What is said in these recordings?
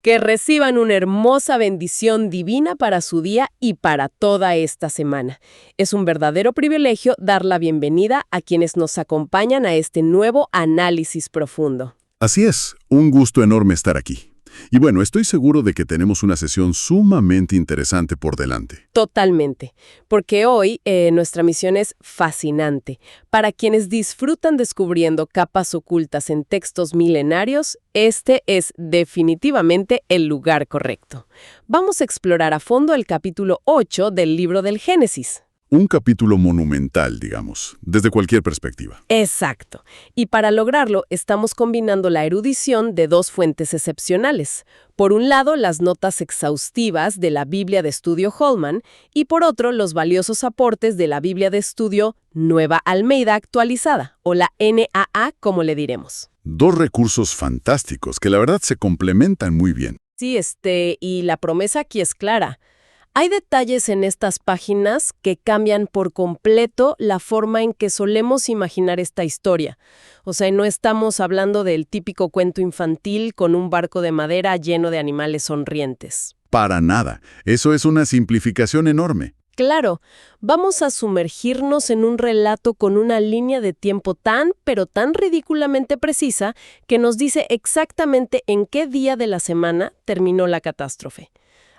Que reciban una hermosa bendición divina para su día y para toda esta semana. Es un verdadero privilegio dar la bienvenida a quienes nos acompañan a este nuevo análisis profundo. Así es, un gusto enorme estar aquí. Y bueno, estoy seguro de que tenemos una sesión sumamente interesante por delante. Totalmente, porque hoy nuestra misión es fascinante. Para quienes disfrutan descubriendo capas ocultas en textos milenarios, este es definitivamente el lugar correcto. Vamos a explorar a fondo el capítulo 8 del libro del Génesis. Un capítulo monumental, digamos, desde cualquier perspectiva. Exacto. Y para lograrlo, estamos combinando la erudición de dos fuentes excepcionales. Por un lado, las notas exhaustivas de la Biblia de Estudio Holman y por otro, los valiosos aportes de la Biblia de Estudio Nueva Almeida Actualizada, o la NAA, como le diremos. Dos recursos fantásticos que la verdad se complementan muy bien. Sí, y la promesa aquí es clara. Hay detalles en estas páginas que cambian por completo la forma en que solemos imaginar esta historia. O sea, no estamos hablando del típico cuento infantil con un barco de madera lleno de animales sonrientes. Para nada. Eso es una simplificación enorme. Claro, vamos a sumergirnos en un relato con una línea de tiempo pero tan ridículamente precisa que nos dice exactamente en qué día de la semana terminó la catástrofe.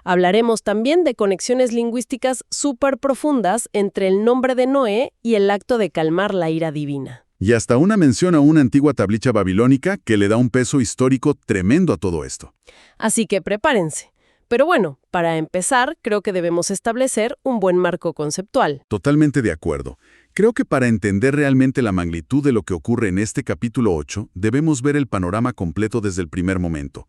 Hablaremos también de conexiones lingüísticas súper profundas entre el nombre de Noé y el acto de calmar la ira divina. Y hasta una mención a una antigua tablilla babilónica que le da un peso histórico tremendo a todo esto. Así que prepárense. Pero bueno, para empezar, creo que debemos establecer un buen marco conceptual. Totalmente de acuerdo. Creo que para entender realmente la magnitud de lo que ocurre en este capítulo 8, debemos ver el panorama completo desde el primer momento.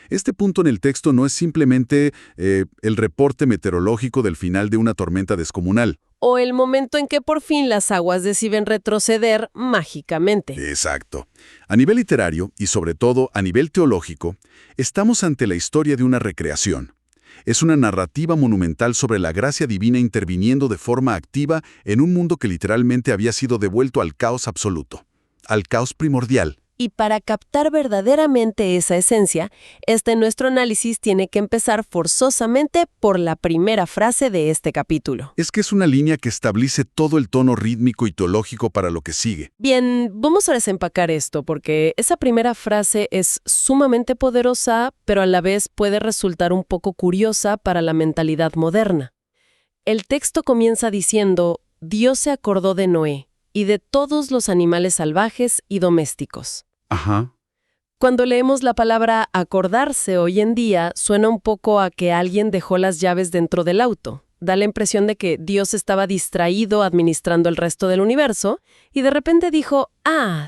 Este punto en el texto no es simplemente el reporte meteorológico del final de una tormenta descomunal. O el momento en que por fin las aguas deciden retroceder mágicamente. Exacto. A nivel literario, y sobre todo a nivel teológico, estamos ante la historia de una recreación. Es una narrativa monumental sobre la gracia divina interviniendo de forma activa en un mundo que literalmente había sido devuelto al caos absoluto, al caos primordial. Y para captar verdaderamente esa esencia, nuestro análisis tiene que empezar forzosamente por la primera frase de este capítulo. Es que es una línea que establece todo el tono rítmico y teológico para lo que sigue. Bien, vamos a desempacar esto porque esa primera frase es sumamente poderosa, pero a la vez puede resultar un poco curiosa para la mentalidad moderna. El texto comienza diciendo, Dios se acordó de Noé y de todos los animales salvajes y domésticos. Ajá. Cuando leemos la palabra acordarse hoy en día, suena un poco a que alguien dejó las llaves dentro del auto. Da la impresión de que Dios estaba distraído administrando el resto del universo y de repente dijo,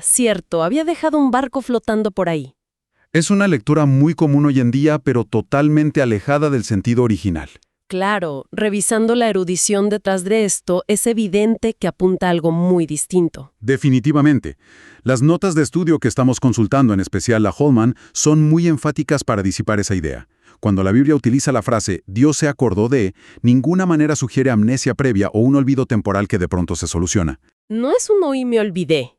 cierto, había dejado un barco flotando por ahí. Es una lectura muy común hoy en día, pero totalmente alejada del sentido original. Claro, revisando la erudición detrás de esto, es evidente que apunta a algo muy distinto. Definitivamente. Las notas de estudio que estamos consultando, en especial la Holman, son muy enfáticas para disipar esa idea. Cuando la Biblia utiliza la frase «Dios se acordó de», ninguna manera sugiere amnesia previa o un olvido temporal que de pronto se soluciona. No es un «hoy me olvidé».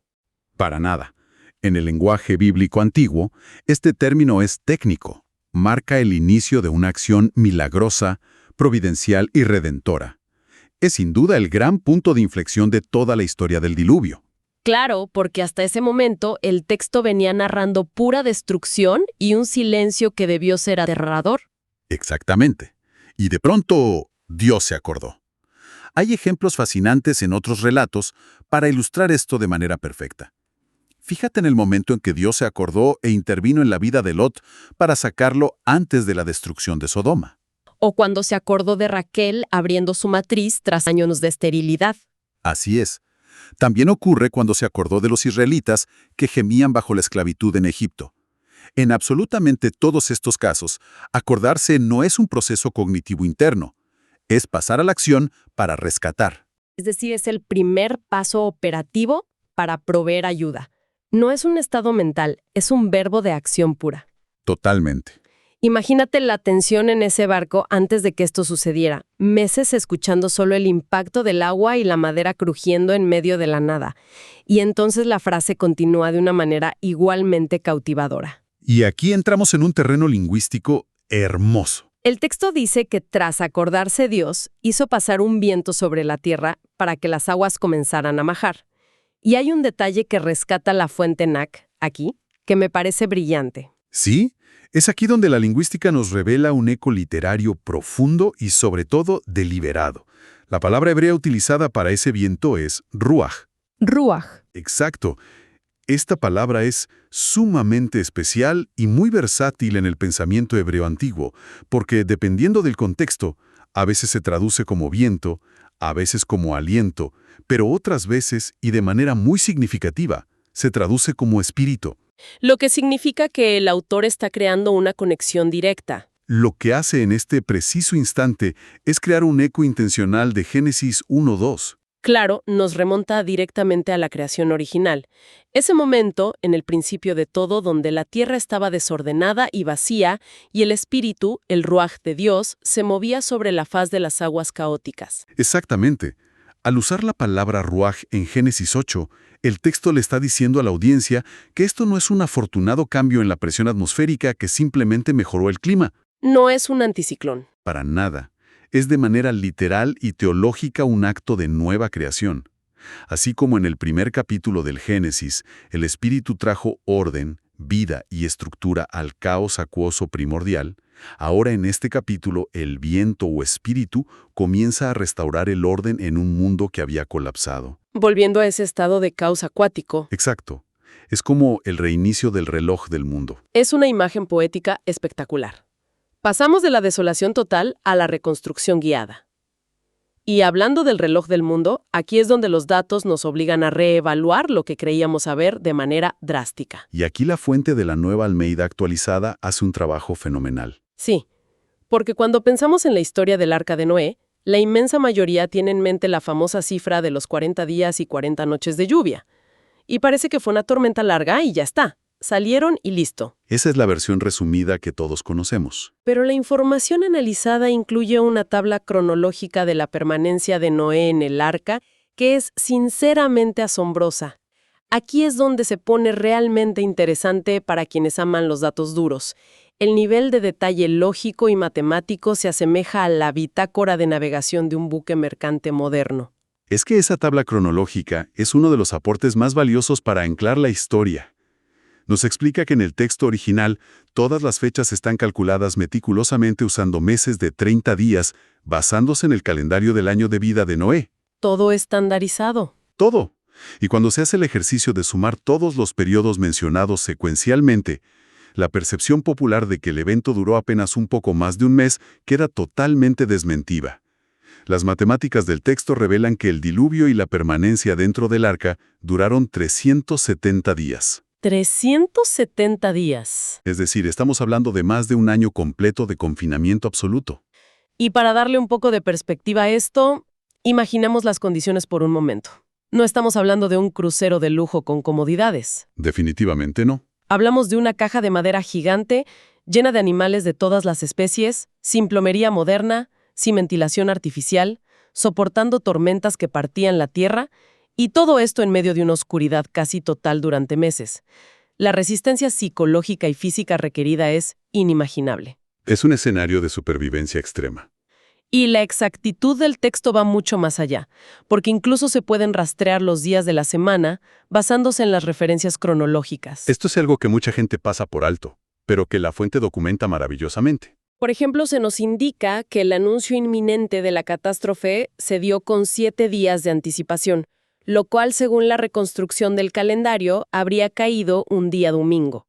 Para nada. En el lenguaje bíblico antiguo, este término es técnico. Marca el inicio de una acción milagrosa, providencial y redentora. Es sin duda el gran punto de inflexión de toda la historia del diluvio. Claro, porque hasta ese momento el texto venía narrando pura destrucción y un silencio que debió ser aterrador. Exactamente. Y de pronto, Dios se acordó. Hay ejemplos fascinantes en otros relatos para ilustrar esto de manera perfecta. Fíjate en el momento en que Dios se acordó e intervino en la vida de Lot para sacarlo antes de la destrucción de Sodoma. O cuando se acordó de Raquel abriendo su matriz tras años de esterilidad. Así es. También ocurre cuando se acordó de los israelitas que gemían bajo la esclavitud en Egipto. En absolutamente todos estos casos, acordarse no es un proceso cognitivo interno, es pasar a la acción para rescatar. Es decir, es el primer paso operativo para proveer ayuda. No es un estado mental, es un verbo de acción pura. Totalmente. Imagínate la tensión en ese barco antes de que esto sucediera. Meses escuchando solo el impacto del agua y la madera crujiendo en medio de la nada. Y entonces la frase continúa de una manera igualmente cautivadora. Y aquí entramos en un terreno lingüístico hermoso. El texto dice que tras acordarse Dios, hizo pasar un viento sobre la tierra para que las aguas comenzaran a majar. Y hay un detalle que rescata la fuente NAC, aquí, que me parece brillante. ¿Sí? Es aquí donde la lingüística nos revela un eco literario profundo y sobre todo deliberado. La palabra hebrea utilizada para ese viento es ruaj. Ruach. Exacto. Esta palabra es sumamente especial y muy versátil en el pensamiento hebreo antiguo, porque dependiendo del contexto, a veces se traduce como viento, a veces como aliento, pero otras veces, y de manera muy significativa, se traduce como espíritu. Lo que significa que el autor está creando una conexión directa. Lo que hace en este preciso instante es crear un eco intencional de Génesis 1:2. Claro, nos remonta directamente a la creación original. Ese momento, en el principio de todo, donde la tierra estaba desordenada y vacía, y el espíritu, el ruaj de Dios, se movía sobre la faz de las aguas caóticas. Exactamente. Al usar la palabra ruaj en Génesis 8, el texto le está diciendo a la audiencia que esto no es un afortunado cambio en la presión atmosférica que simplemente mejoró el clima. No es un anticiclón. Para nada. Es de manera literal y teológica un acto de nueva creación. Así como en el primer capítulo del Génesis, el Espíritu trajo orden, vida y estructura al caos acuoso primordial, ahora en este capítulo el viento o espíritu comienza a restaurar el orden en un mundo que había colapsado. Volviendo a ese estado de caos acuático. Exacto. Es como el reinicio del reloj del mundo. Es una imagen poética espectacular. Pasamos de la desolación total a la reconstrucción guiada. Y hablando del reloj del mundo, aquí es donde los datos nos obligan a reevaluar lo que creíamos saber de manera drástica. Y aquí la fuente de la Nueva Almeida actualizada hace un trabajo fenomenal. Sí, porque cuando pensamos en la historia del Arca de Noé, la inmensa mayoría tiene en mente la famosa cifra de los 40 días y 40 noches de lluvia. Y parece que fue una tormenta larga y ya está. Salieron y listo. Esa es la versión resumida que todos conocemos. Pero la información analizada incluye una tabla cronológica de la permanencia de Noé en el arca que es sinceramente asombrosa. Aquí es donde se pone realmente interesante para quienes aman los datos duros. El nivel de detalle lógico y matemático se asemeja a la bitácora de navegación de un buque mercante moderno. Es que esa tabla cronológica es uno de los aportes más valiosos para anclar la historia. Nos explica que en el texto original todas las fechas están calculadas meticulosamente usando meses de 30 días, basándose en el calendario del año de vida de Noé. Todo estandarizado. Todo. Y cuando se hace el ejercicio de sumar todos los periodos mencionados secuencialmente, la percepción popular de que el evento duró apenas un poco más de un mes queda totalmente desmentida. Las matemáticas del texto revelan que el diluvio y la permanencia dentro del arca duraron 370 días. 370 días. Es decir, estamos hablando de más de un año completo de confinamiento absoluto. Y para darle un poco de perspectiva a esto, imaginemos las condiciones por un momento. No estamos hablando de un crucero de lujo con comodidades. Definitivamente no. Hablamos de una caja de madera gigante, llena de animales de todas las especies, sin plomería moderna, sin ventilación artificial, soportando tormentas que partían la tierra, y todo esto en medio de una oscuridad casi total durante meses. La resistencia psicológica y física requerida es inimaginable. Es un escenario de supervivencia extrema. Y la exactitud del texto va mucho más allá, porque incluso se pueden rastrear los días de la semana basándose en las referencias cronológicas. Esto es algo que mucha gente pasa por alto, pero que la fuente documenta maravillosamente. Por ejemplo, se nos indica que el anuncio inminente de la catástrofe se dio con 7 días de anticipación, lo cual, según la reconstrucción del calendario, habría caído un día domingo.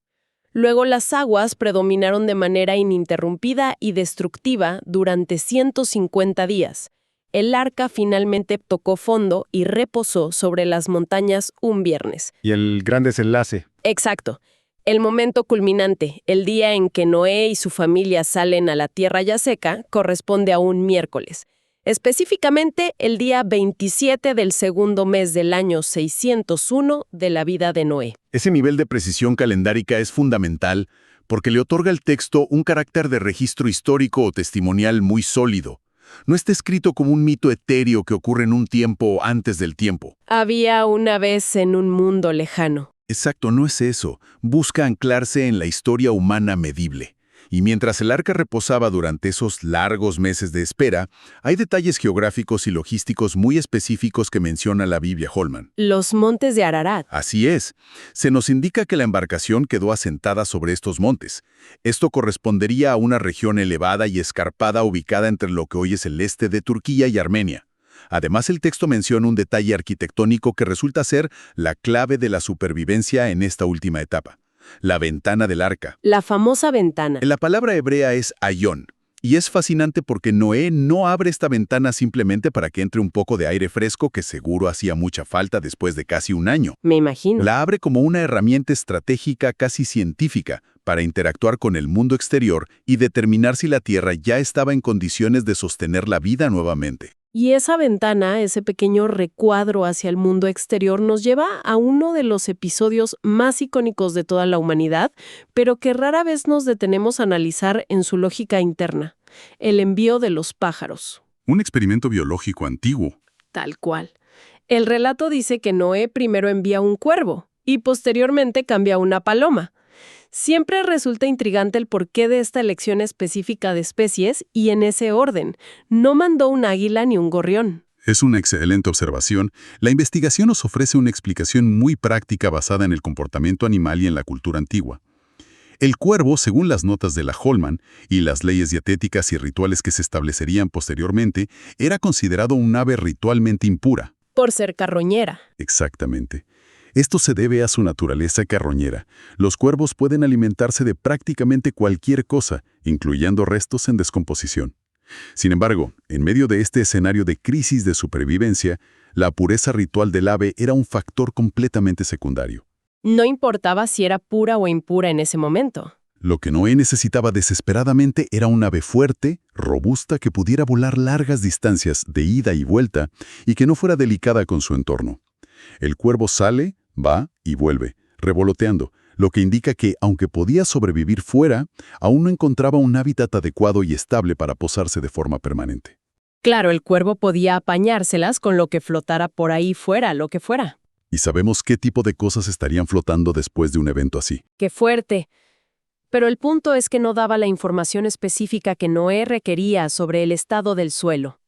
Luego las aguas predominaron de manera ininterrumpida y destructiva durante 150 días. El arca finalmente tocó fondo y reposó sobre las montañas un viernes. Y el gran desenlace. Exacto. El momento culminante, el día en que Noé y su familia salen a la tierra ya seca, corresponde a un miércoles. Específicamente, el día 27 del segundo mes del año 601 de la vida de Noé. Ese nivel de precisión calendárica es fundamental porque le otorga al texto un carácter de registro histórico o testimonial muy sólido. No está escrito como un mito etéreo que ocurre en un tiempo antes del tiempo. Había una vez en un mundo lejano. Exacto, no es eso. Busca anclarse en la historia humana medible. Y mientras el arca reposaba durante esos largos meses de espera, hay detalles geográficos y logísticos muy específicos que menciona la Biblia Holman. Los montes de Ararat. Así es. Se nos indica que la embarcación quedó asentada sobre estos montes. Esto correspondería a una región elevada y escarpada ubicada entre lo que hoy es el este de Turquía y Armenia. Además, el texto menciona un detalle arquitectónico que resulta ser la clave de la supervivencia en esta última etapa: la ventana del arca. La famosa ventana. La palabra hebrea es ayón, y es fascinante porque Noé no abre esta ventana simplemente para que entre un poco de aire fresco que seguro hacía mucha falta después de casi un año. Me imagino. La abre como una herramienta estratégica casi científica para interactuar con el mundo exterior y determinar si la Tierra ya estaba en condiciones de sostener la vida nuevamente. Y esa ventana, ese pequeño recuadro hacia el mundo exterior, nos lleva a uno de los episodios más icónicos de toda la humanidad, pero que rara vez nos detenemos a analizar en su lógica interna: el envío de los pájaros. Un experimento biológico antiguo. Tal cual. El relato dice que Noé primero envía un cuervo y posteriormente cambia a una paloma. Siempre resulta intrigante el porqué de esta elección específica de especies y en ese orden. No mandó un águila ni un gorrión. Es una excelente observación. La investigación nos ofrece una explicación muy práctica basada en el comportamiento animal y en la cultura antigua. El cuervo, según las notas de la Holman y las leyes dietéticas y rituales que se establecerían posteriormente, era considerado un ave ritualmente impura. Por ser carroñera. Exactamente. Esto se debe a su naturaleza carroñera. Los cuervos pueden alimentarse de prácticamente cualquier cosa, incluyendo restos en descomposición. Sin embargo, en medio de este escenario de crisis de supervivencia, la pureza ritual del ave era un factor completamente secundario. No importaba si era pura o impura en ese momento. Lo que Noé necesitaba desesperadamente era un ave fuerte, robusta, que pudiera volar largas distancias de ida y vuelta y que no fuera delicada con su entorno. El cuervo sale, va y vuelve, revoloteando, lo que indica que, aunque podía sobrevivir fuera, aún no encontraba un hábitat adecuado y estable para posarse de forma permanente. Claro, el cuervo podía apañárselas con lo que flotara por ahí fuera, lo que fuera. ¿Y sabemos qué tipo de cosas estarían flotando después de un evento así? ¡Qué fuerte! Pero el punto es que no daba la información específica que Noé requería sobre el estado del suelo.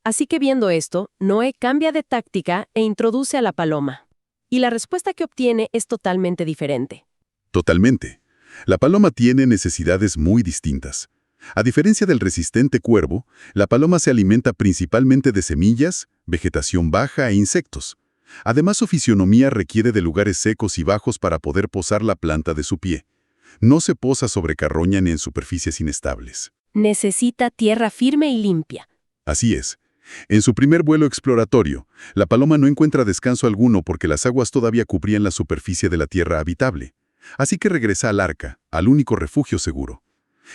Así que viendo esto, Noé cambia de táctica e introduce a la paloma. Y la respuesta que obtiene es totalmente diferente. Totalmente. La paloma tiene necesidades muy distintas. A diferencia del resistente cuervo, la paloma se alimenta principalmente de semillas, vegetación baja e insectos. Además, su fisionomía requiere de lugares secos y bajos para poder posar la planta de su pie. No se posa sobre carroña ni en superficies inestables. Necesita tierra firme y limpia. Así es. En su primer vuelo exploratorio, la paloma no encuentra descanso alguno porque las aguas todavía cubrían la superficie de la tierra habitable. Así que regresa al arca, al único refugio seguro.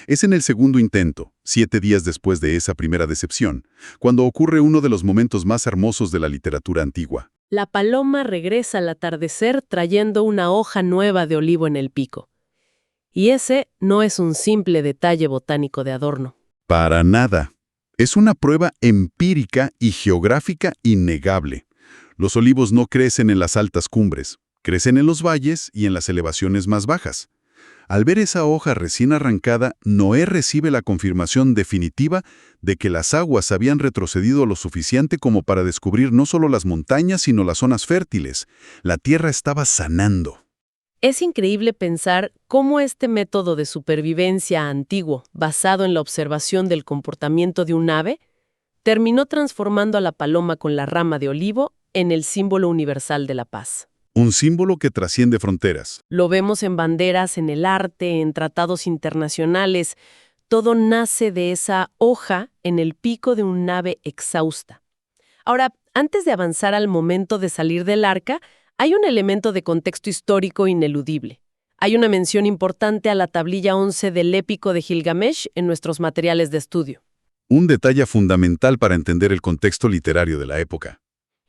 Es en el segundo intento, 7 días después de esa primera decepción, cuando ocurre uno de los momentos más hermosos de la literatura antigua. La paloma regresa al atardecer trayendo una hoja nueva de olivo en el pico. Y ese no es un simple detalle botánico de adorno. Para nada. Es una prueba empírica y geográfica innegable. Los olivos no crecen en las altas cumbres, crecen en los valles y en las elevaciones más bajas. Al ver esa hoja recién arrancada, Noé recibe la confirmación definitiva de que las aguas habían retrocedido lo suficiente como para descubrir no solo las montañas, sino las zonas fértiles. La tierra estaba sanando. Es increíble pensar cómo este método de supervivencia antiguo, basado en la observación del comportamiento de un ave, terminó transformando a la paloma con la rama de olivo en el símbolo universal de la paz. Un símbolo que trasciende fronteras. Lo vemos en banderas, en el arte, en tratados internacionales. Todo nace de esa hoja en el pico de un ave exhausta. Ahora, antes de avanzar al momento de salir del arca, hay un elemento de contexto histórico ineludible. Hay una mención importante a la tablilla 11 del épico de Gilgamesh en nuestros materiales de estudio. Un detalle fundamental para entender el contexto literario de la época.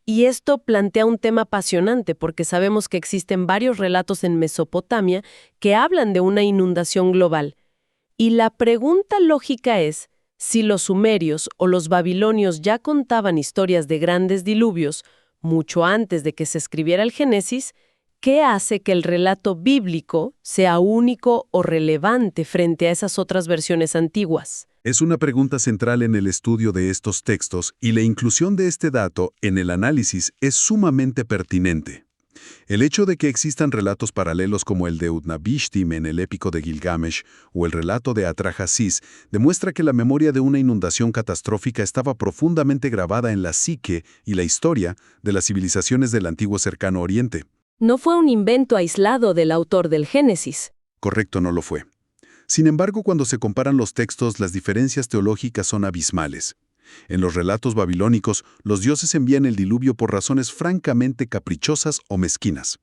Y esto plantea un tema apasionante porque sabemos que existen varios relatos en Mesopotamia que hablan de una inundación global. Y la pregunta lógica es, si los sumerios o los babilonios ya contaban historias de grandes diluvios mucho antes de que se escribiera el Génesis, ¿Qué hace que el relato bíblico sea único o relevante frente a esas otras versiones antiguas? Es una pregunta central en el estudio de estos textos y la inclusión de este dato en el análisis es sumamente pertinente. El hecho de que existan relatos paralelos como el de Utnapishtim en el épico de Gilgamesh o el relato de Atrahasis demuestra que la memoria de una inundación catastrófica estaba profundamente grabada en la psique y la historia de las civilizaciones del antiguo Cercano Oriente. No fue un invento aislado del autor del Génesis. Correcto, no lo fue. Sin embargo, cuando se comparan los textos, las diferencias teológicas son abismales. En los relatos babilónicos, los dioses envían el diluvio por razones francamente caprichosas o mezquinas.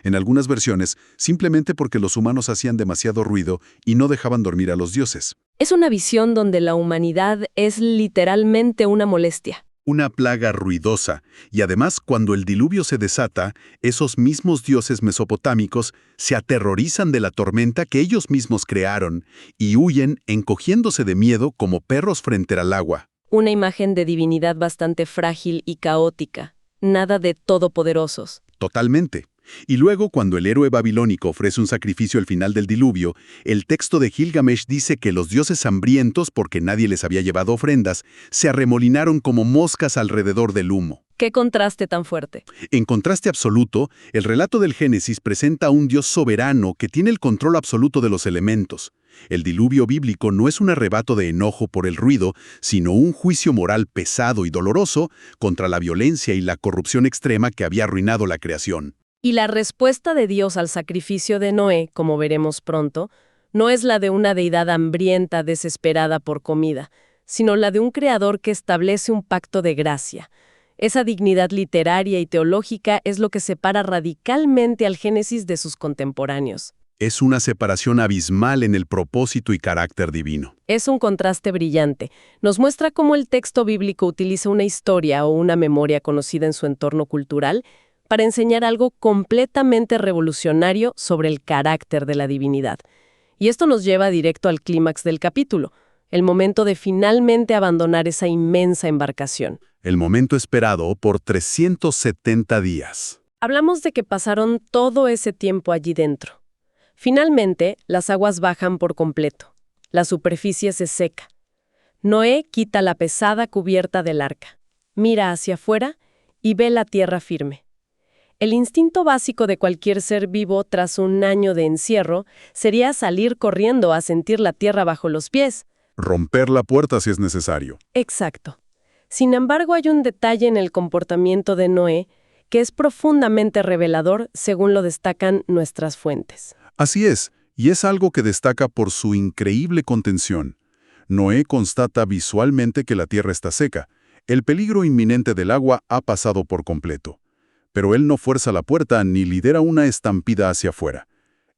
En algunas versiones, simplemente porque los humanos hacían demasiado ruido y no dejaban dormir a los dioses. Es una visión donde la humanidad es literalmente una molestia. Una plaga ruidosa, y además cuando el diluvio se desata, esos mismos dioses mesopotámicos se aterrorizan de la tormenta que ellos mismos crearon y huyen encogiéndose de miedo como perros frente al agua. Una imagen de divinidad bastante frágil y caótica, nada de todopoderosos. Totalmente. Y luego, cuando el héroe babilónico ofrece un sacrificio al final del diluvio, el texto de Gilgamesh dice que los dioses hambrientos, porque nadie les había llevado ofrendas, se arremolinaron como moscas alrededor del humo. ¡Qué contraste tan fuerte! En contraste absoluto, el relato del Génesis presenta a un Dios soberano que tiene el control absoluto de los elementos. El diluvio bíblico no es un arrebato de enojo por el ruido, sino un juicio moral pesado y doloroso contra la violencia y la corrupción extrema que había arruinado la creación. Y la respuesta de Dios al sacrificio de Noé, como veremos pronto, no es la de una deidad hambrienta desesperada por comida, sino la de un creador que establece un pacto de gracia. Esa dignidad literaria y teológica es lo que separa radicalmente al Génesis de sus contemporáneos. Es una separación abismal en el propósito y carácter divino. Es un contraste brillante. Nos muestra cómo el texto bíblico utiliza una historia o una memoria conocida en su entorno cultural para enseñar algo completamente revolucionario sobre el carácter de la divinidad. Y esto nos lleva directo al clímax del capítulo, el momento de finalmente abandonar esa inmensa embarcación. El momento esperado por 370 días. Hablamos de que pasaron todo ese tiempo allí dentro. Finalmente, las aguas bajan por completo. La superficie se seca. Noé quita la pesada cubierta del arca, mira hacia afuera y ve la tierra firme. El instinto básico de cualquier ser vivo tras un año de encierro sería salir corriendo a sentir la tierra bajo los pies. Romper la puerta si es necesario. Exacto. Sin embargo, hay un detalle en el comportamiento de Noé que es profundamente revelador según lo destacan nuestras fuentes. Así es, y es algo que destaca por su increíble contención. Noé constata visualmente que la tierra está seca. El peligro inminente del agua ha pasado por completo. Pero él no fuerza la puerta ni lidera una estampida hacia afuera.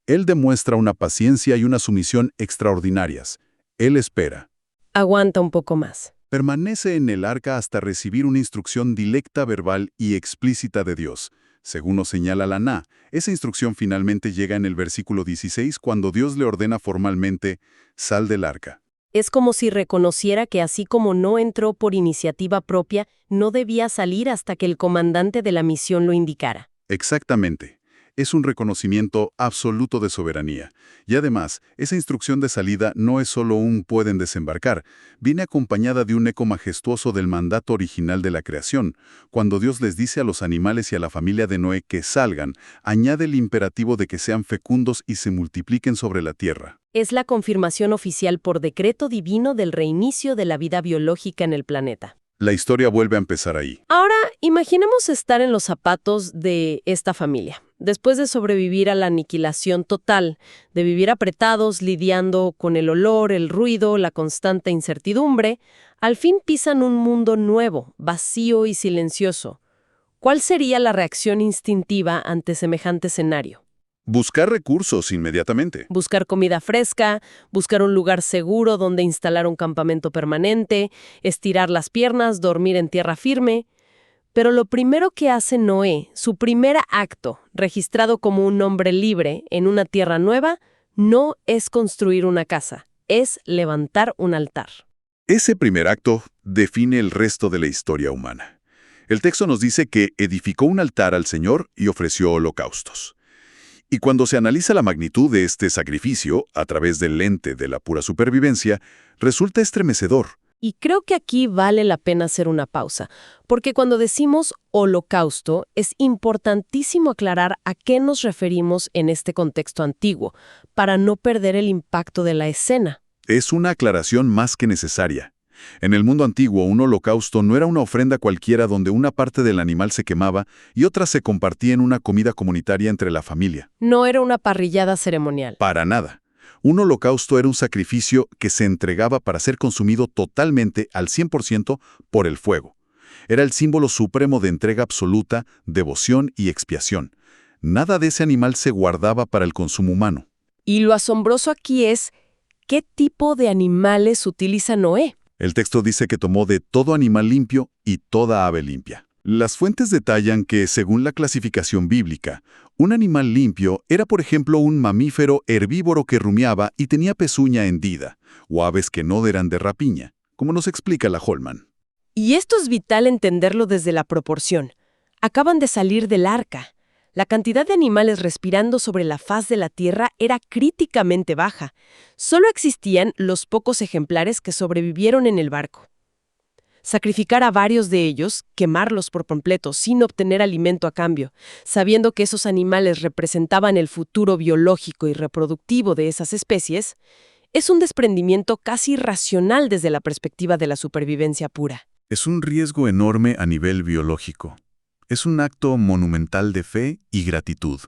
Él demuestra una paciencia y una sumisión extraordinarias. Él espera. Aguanta un poco más. Permanece en el arca hasta recibir una instrucción directa, verbal y explícita de Dios. Según nos señala la Na, esa instrucción finalmente llega en el versículo 16 cuando Dios le ordena formalmente, sal del arca. Es como si reconociera que así como no entró por iniciativa propia, no debía salir hasta que el comandante de la misión lo indicara. Exactamente. Es un reconocimiento absoluto de soberanía. Y además, esa instrucción de salida no es solo un pueden desembarcar, viene acompañada de un eco majestuoso del mandato original de la creación. Cuando Dios les dice a los animales y a la familia de Noé que salgan, añade el imperativo de que sean fecundos y se multipliquen sobre la tierra. Es la confirmación oficial por decreto divino del reinicio de la vida biológica en el planeta. La historia vuelve a empezar ahí. Ahora, imaginemos estar en los zapatos de esta familia. Después de sobrevivir a la aniquilación total, de vivir apretados, lidiando con el olor, el ruido, la constante incertidumbre, al fin pisan un mundo nuevo, vacío y silencioso. ¿Cuál sería la reacción instintiva ante semejante escenario? Buscar recursos inmediatamente. Buscar comida fresca, buscar un lugar seguro donde instalar un campamento permanente, estirar las piernas, dormir en tierra firme. Pero lo primero que hace Noé, su primer acto, registrado como un hombre libre en una tierra nueva, no es construir una casa, es levantar un altar. Ese primer acto define el resto de la historia humana. El texto nos dice que edificó un altar al Señor y ofreció holocaustos. Y cuando se analiza la magnitud de este sacrificio a través del lente de la pura supervivencia, resulta estremecedor. Y creo que aquí vale la pena hacer una pausa, porque cuando decimos holocausto, es importantísimo aclarar a qué nos referimos en este contexto antiguo, para no perder el impacto de la escena. Es una aclaración más que necesaria. En el mundo antiguo, un holocausto no era una ofrenda cualquiera donde una parte del animal se quemaba y otra se compartía en una comida comunitaria entre la familia. No era una parrillada ceremonial. Para nada. Un holocausto era un sacrificio que se entregaba para ser consumido totalmente al 100% por el fuego. Era el símbolo supremo de entrega absoluta, devoción y expiación. Nada de ese animal se guardaba para el consumo humano. Y lo asombroso aquí es, ¿qué tipo de animales utiliza Noé? El texto dice que tomó de todo animal limpio y toda ave limpia. Las fuentes detallan que, según la clasificación bíblica, un animal limpio era, por ejemplo, un mamífero herbívoro que rumiaba y tenía pezuña hendida, o aves que no eran de rapiña, como nos explica la Holman. Y esto es vital entenderlo desde la proporción. Acaban de salir del arca. La cantidad de animales respirando sobre la faz de la Tierra era críticamente baja. Solo existían los pocos ejemplares que sobrevivieron en el barco. Sacrificar a varios de ellos, quemarlos por completo sin obtener alimento a cambio, sabiendo que esos animales representaban el futuro biológico y reproductivo de esas especies, es un desprendimiento casi irracional desde la perspectiva de la supervivencia pura. Es un riesgo enorme a nivel biológico. Es un acto monumental de fe y gratitud.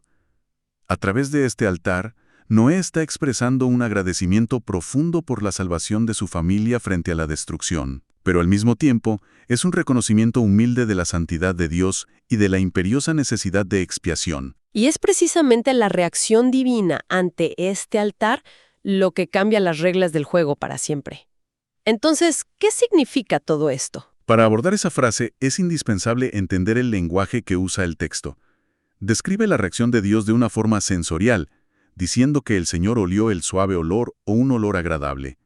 A través de este altar, Noé está expresando un agradecimiento profundo por la salvación de su familia frente a la destrucción, pero al mismo tiempo es un reconocimiento humilde de la santidad de Dios y de la imperiosa necesidad de expiación. Y es precisamente la reacción divina ante este altar lo que cambia las reglas del juego para siempre. Entonces, ¿qué significa todo esto? Para abordar esa frase es indispensable entender el lenguaje que usa el texto. Describe la reacción de Dios de una forma sensorial, diciendo que el Señor olió el suave olor o un olor agradable.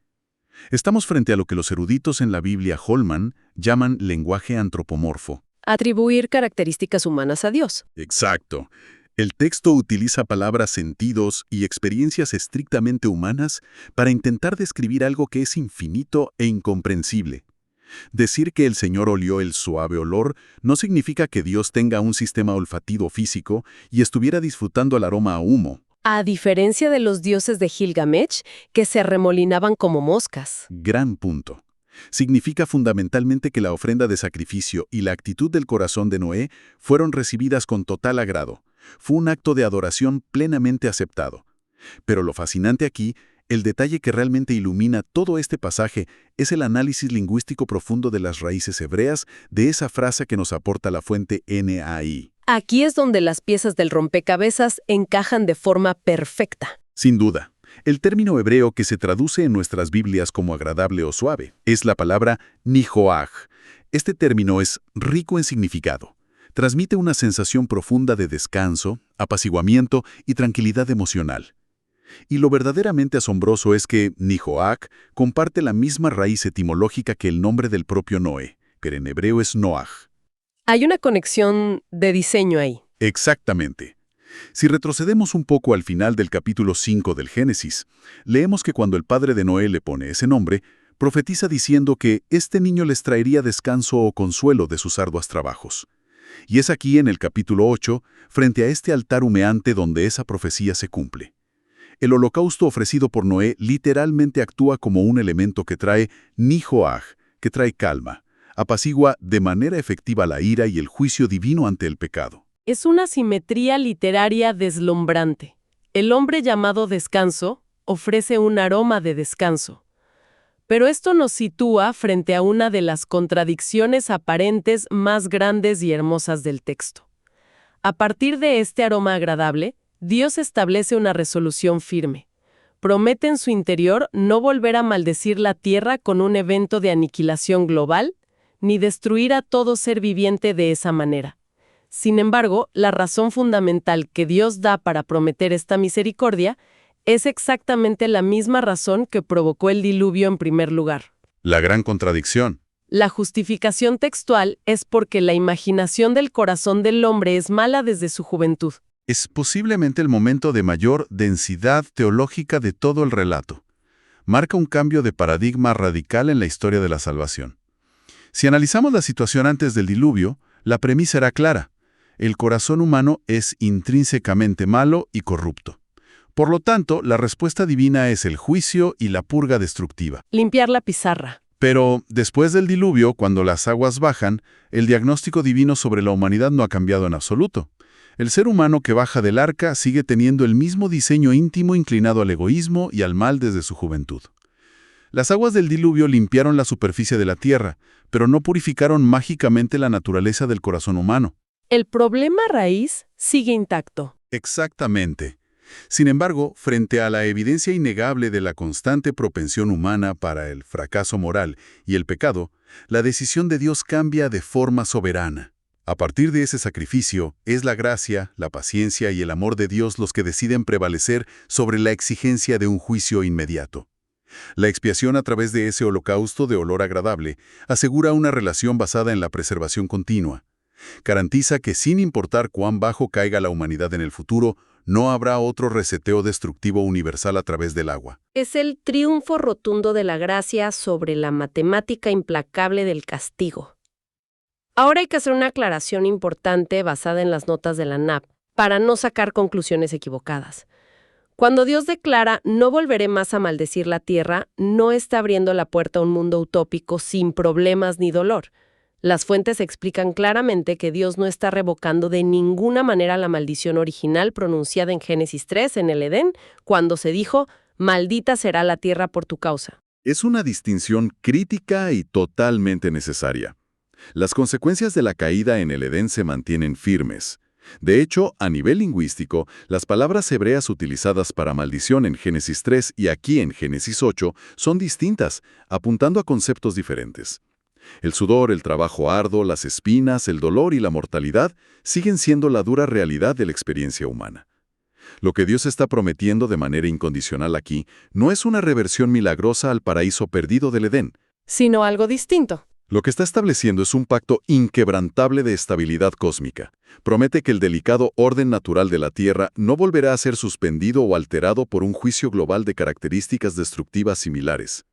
Estamos frente a lo que los eruditos en la Biblia Holman llaman lenguaje antropomorfo. Atribuir características humanas a Dios. Exacto. El texto utiliza palabras, sentidos y experiencias estrictamente humanas para intentar describir algo que es infinito e incomprensible. Decir que el Señor olió el suave olor no significa que Dios tenga un sistema olfativo físico y estuviera disfrutando el aroma a humo. A diferencia de los dioses de Gilgamesh, que se arremolinaban como moscas. Gran punto. Significa fundamentalmente que la ofrenda de sacrificio y la actitud del corazón de Noé fueron recibidas con total agrado. Fue un acto de adoración plenamente aceptado. Pero lo fascinante aquí, el detalle que realmente ilumina todo este pasaje, es el análisis lingüístico profundo de las raíces hebreas de esa frase que nos aporta la fuente NAI. Aquí es donde las piezas del rompecabezas encajan de forma perfecta. Sin duda, el término hebreo que se traduce en nuestras Biblias como agradable o suave es la palabra nihoaj. Este término es rico en significado. Transmite una sensación profunda de descanso, apaciguamiento y tranquilidad emocional. Y lo verdaderamente asombroso es que nihoaj comparte la misma raíz etimológica que el nombre del propio Noé, que en hebreo es Noaj. Hay una conexión de diseño ahí. Exactamente. Si retrocedemos un poco al final del capítulo 5 del Génesis, leemos que cuando el padre de Noé le pone ese nombre, profetiza diciendo que este niño les traería descanso o consuelo de sus arduos trabajos. Y es aquí en el capítulo 8, frente a este altar humeante donde esa profecía se cumple. El holocausto ofrecido por Noé literalmente actúa como un elemento que trae nihoaj, que trae calma, apacigua de manera efectiva la ira y el juicio divino ante el pecado. Es una simetría literaria deslumbrante. El hombre llamado descanso ofrece un aroma de descanso. Pero esto nos sitúa frente a una de las contradicciones aparentes más grandes y hermosas del texto. A partir de este aroma agradable, Dios establece una resolución firme. Promete en su interior no volver a maldecir la tierra con un evento de aniquilación global, ni destruir a todo ser viviente de esa manera. Sin embargo, la razón fundamental que Dios da para prometer esta misericordia es exactamente la misma razón que provocó el diluvio en primer lugar. La gran contradicción. La justificación textual es porque la imaginación del corazón del hombre es mala desde su juventud. Es posiblemente el momento de mayor densidad teológica de todo el relato. Marca un cambio de paradigma radical en la historia de la salvación. Si analizamos la situación antes del diluvio, la premisa era clara. El corazón humano es intrínsecamente malo y corrupto. Por lo tanto, la respuesta divina es el juicio y la purga destructiva. Limpiar la pizarra. Pero después del diluvio, cuando las aguas bajan, el diagnóstico divino sobre la humanidad no ha cambiado en absoluto. El ser humano que baja del arca sigue teniendo el mismo diseño íntimo inclinado al egoísmo y al mal desde su juventud. Las aguas del diluvio limpiaron la superficie de la tierra, pero no purificaron mágicamente la naturaleza del corazón humano. El problema raíz sigue intacto. Exactamente. Sin embargo, frente a la evidencia innegable de la constante propensión humana para el fracaso moral y el pecado, la decisión de Dios cambia de forma soberana. A partir de ese sacrificio, es la gracia, la paciencia y el amor de Dios los que deciden prevalecer sobre la exigencia de un juicio inmediato. La expiación a través de ese holocausto de olor agradable asegura una relación basada en la preservación continua. Garantiza que sin importar cuán bajo caiga la humanidad en el futuro, no habrá otro reseteo destructivo universal a través del agua. Es el triunfo rotundo de la gracia sobre la matemática implacable del castigo. Ahora hay que hacer una aclaración importante basada en las notas de la NAP, para no sacar conclusiones equivocadas. Cuando Dios declara «no volveré más a maldecir la tierra», no está abriendo la puerta a un mundo utópico sin problemas ni dolor. Las fuentes explican claramente que Dios no está revocando de ninguna manera la maldición original pronunciada en Génesis 3 en el Edén, cuando se dijo, «maldita será la tierra por tu causa». Es una distinción crítica y totalmente necesaria. Las consecuencias de la caída en el Edén se mantienen firmes. De hecho, a nivel lingüístico, las palabras hebreas utilizadas para maldición en Génesis 3 y aquí en Génesis 8 son distintas, apuntando a conceptos diferentes. El sudor, el trabajo arduo, las espinas, el dolor y la mortalidad siguen siendo la dura realidad de la experiencia humana. Lo que Dios está prometiendo de manera incondicional aquí no es una reversión milagrosa al paraíso perdido del Edén, sino algo distinto. Lo que está estableciendo es un pacto inquebrantable de estabilidad cósmica. Promete que el delicado orden natural de la Tierra no volverá a ser suspendido o alterado por un juicio global de características destructivas similares.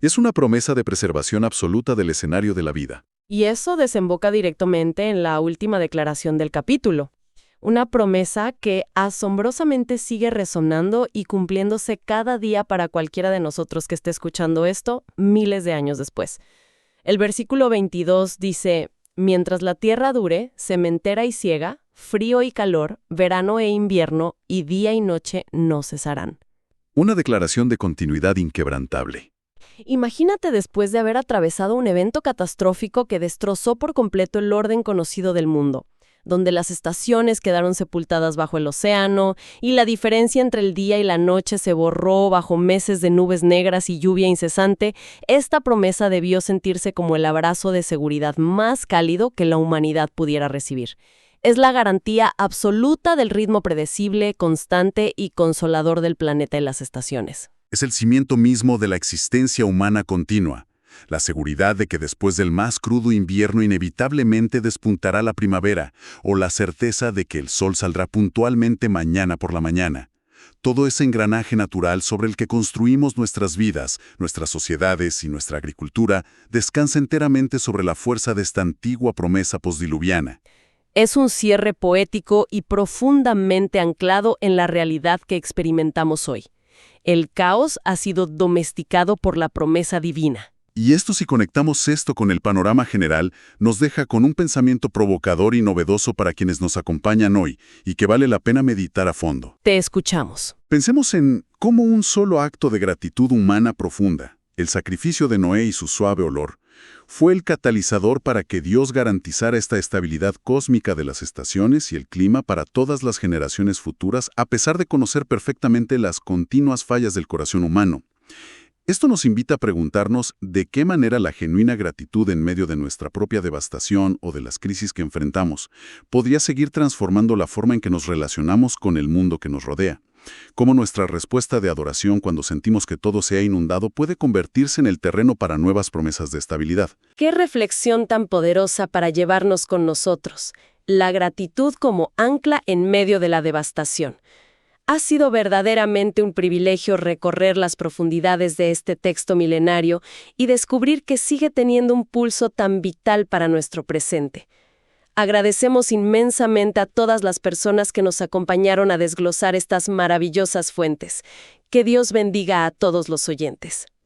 Es una promesa de preservación absoluta del escenario de la vida. Y eso desemboca directamente en la última declaración del capítulo. Una promesa que asombrosamente sigue resonando y cumpliéndose cada día para cualquiera de nosotros que esté escuchando esto miles de años después. El versículo 22 dice, «Mientras la tierra dure, sementera y siega, frío y calor, verano e invierno, y día y noche no cesarán». Una declaración de continuidad inquebrantable. Imagínate después de haber atravesado un evento catastrófico que destrozó por completo el orden conocido del mundo, donde las estaciones quedaron sepultadas bajo el océano y la diferencia entre el día y la noche se borró bajo meses de nubes negras y lluvia incesante. Esta promesa debió sentirse como el abrazo de seguridad más cálido que la humanidad pudiera recibir. Es la garantía absoluta del ritmo predecible, constante y consolador del planeta y las estaciones. Es el cimiento mismo de la existencia humana continua. La seguridad de que después del más crudo invierno inevitablemente despuntará la primavera, o la certeza de que el sol saldrá puntualmente mañana por la mañana. Todo ese engranaje natural sobre el que construimos nuestras vidas, nuestras sociedades y nuestra agricultura descansa enteramente sobre la fuerza de esta antigua promesa postdiluviana. Es un cierre poético y profundamente anclado en la realidad que experimentamos hoy. El caos ha sido domesticado por la promesa divina. Y esto, si conectamos esto con el panorama general, nos deja con un pensamiento provocador y novedoso para quienes nos acompañan hoy, y que vale la pena meditar a fondo. Te escuchamos. Pensemos en cómo un solo acto de gratitud humana profunda, el sacrificio de Noé y su suave olor, fue el catalizador para que Dios garantizara esta estabilidad cósmica de las estaciones y el clima para todas las generaciones futuras, a pesar de conocer perfectamente las continuas fallas del corazón humano. Esto nos invita a preguntarnos de qué manera la genuina gratitud en medio de nuestra propia devastación o de las crisis que enfrentamos podría seguir transformando la forma en que nos relacionamos con el mundo que nos rodea. Cómo nuestra respuesta de adoración cuando sentimos que todo se ha inundado puede convertirse en el terreno para nuevas promesas de estabilidad. ¡Qué reflexión tan poderosa para llevarnos con nosotros! La gratitud como ancla en medio de la devastación. Ha sido verdaderamente un privilegio recorrer las profundidades de este texto milenario y descubrir que sigue teniendo un pulso tan vital para nuestro presente. Agradecemos inmensamente a todas las personas que nos acompañaron a desglosar estas maravillosas fuentes. Que Dios bendiga a todos los oyentes.